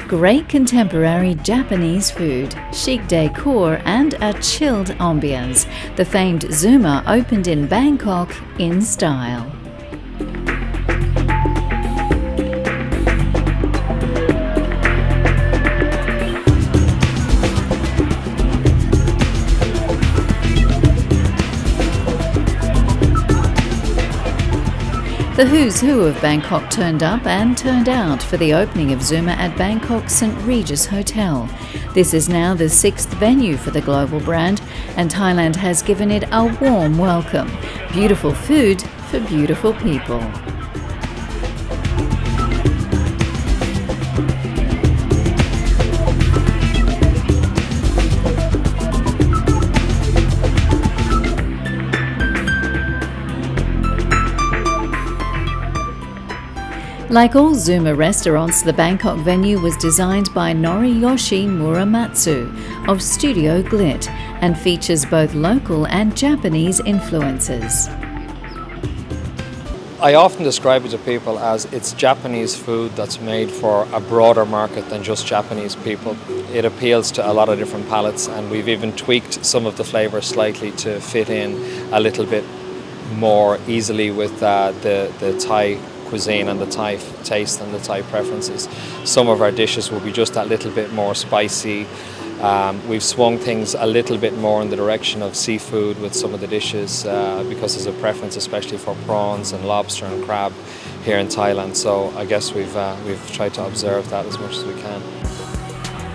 Great contemporary Japanese food, chic decor and a chilled ambience. The famed Zuma opened in Bangkok in style. The who's who of Bangkok turned up and turned out for the opening of Zuma at Bangkok St Regis Hotel. This is now the 6th venue for the global brand, and Thailand has given it a warm welcome. Beautiful food for beautiful people. Like all Zuma restaurants, the Bangkok venue was designed by Noriyoshi Muramatsu of Studio Glit and features both local and Japanese influences. I often describe it to people as it's Japanese food that's made for a broader market than just Japanese people. It appeals to a lot of different palates, and we've even tweaked some of the flavours slightly to fit in a little bit more easily with the Thai cuisine and the Thai taste and the Thai preferences. Some of our dishes will be just that little bit more spicy. We've swung things a little bit more in the direction of seafood with some of the dishes because there's a preference especially for prawns and lobster and crab here in Thailand. So I guess we've tried to observe that as much as we can.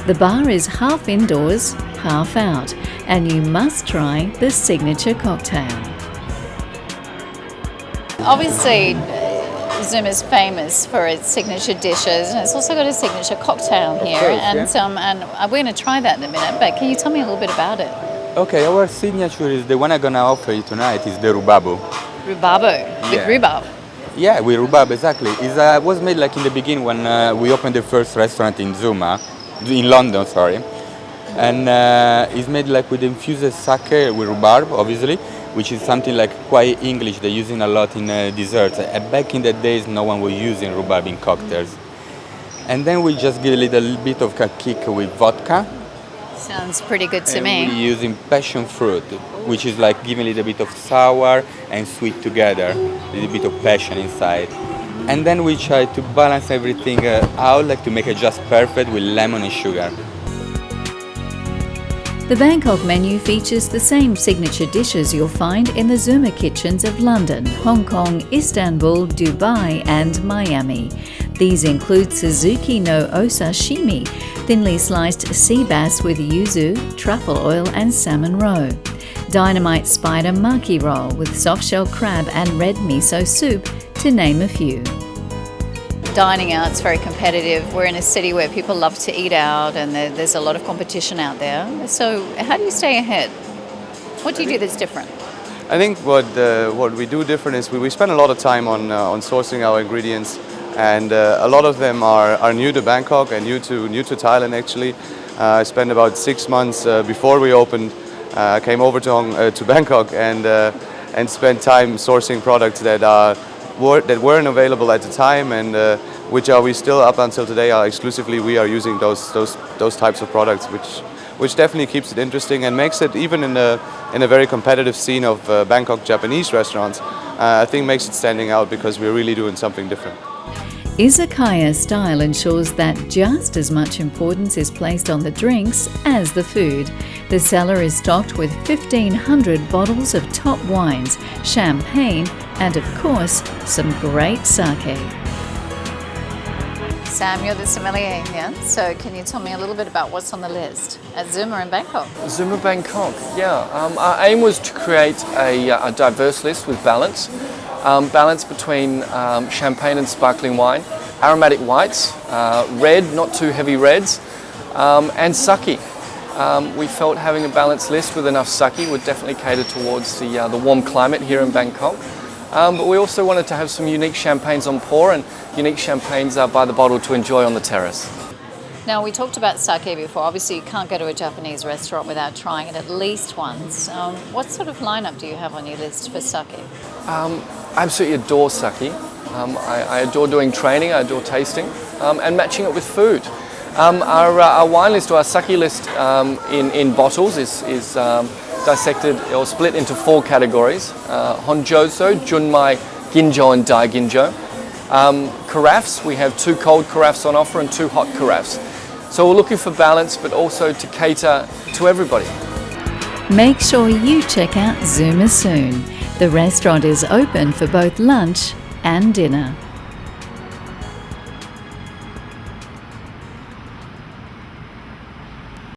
The bar is half indoors, half out, and you must try the signature cocktail. Obviously, Zuma is famous for its signature dishes, and it's also got a signature cocktail here. Course, and we're going to try that in a minute. But can you tell me a little bit about it? Okay, our signature is the one I'm gonna offer you tonight is the rhubarb. Rhubarb with rhubarb. Yeah, with rhubarb, exactly. It was made like in the beginning when we opened the first restaurant in in London, sorry. And it's made like with infused sake with rhubarb, obviously, which is something like quite English. They're using a lot in desserts. Back in the days, no one was using rhubarb in cocktails. And then we just give a little bit of a kick with vodka. Sounds pretty good to and me. We're using passion fruit, which is like giving a little bit of sour and sweet together, a little bit of passion inside. And then we try to balance everything out, like to make it just perfect with lemon and sugar. The Bangkok menu features the same signature dishes you'll find in the Zuma kitchens of London, Hong Kong, Istanbul, Dubai and Miami. These include Suzuki no Osashimi, thinly sliced sea bass with yuzu, truffle oil and salmon roe. Dynamite spider maki roll with soft-shell crab and red miso soup, to name a few. Dining out, it's very competitive. We're in a city where people love to eat out, and there's a lot of competition out there. So how do you stay ahead? What do you do that's different? I think what we do different is we spend a lot of time on sourcing our ingredients, and a lot of them are new to Bangkok and new to Thailand actually. I spent about 6 months before we opened. Came over to Bangkok and spent time sourcing products that weren't available at the time, and which we still up until today are exclusively we are using those types of products, which definitely keeps it interesting and makes it, even in a very competitive scene of Bangkok Japanese restaurants, I think makes it standing out because we're really doing something different. Izakaya style ensures that just as much importance is placed on the drinks as the food. The cellar is stocked with 1,500 bottles of top wines, champagne, and of course, some great sake. Sam, you're the sommelier here, so can you tell me a little bit about what's on the list at Zuma in Bangkok? Zuma Bangkok, yeah. Our aim was to create a diverse list with balance. Balance between champagne and sparkling wine, aromatic whites, red, not too heavy reds, and sake. We felt having a balanced list with enough sake would definitely cater towards the warm climate here in Bangkok. But we also wanted to have some unique champagnes on pour and unique champagnes by the bottle to enjoy on the terrace. Now, we talked about sake before. Obviously, you can't go to a Japanese restaurant without trying it at least once. What sort of lineup do you have on your list for sake? I absolutely adore sake. I adore doing training, I adore tasting. and matching it with food. Our wine list, or our sake list in bottles is dissected or split into 4 categories: Honjoso, Junmai, Ginjo and Dai Ginjo. Carafes, we have 2 cold carafes on offer and 2 hot carafes. So we're looking for balance, but also to cater to everybody. Make sure you check out Zuma soon. The restaurant is open for both lunch and dinner.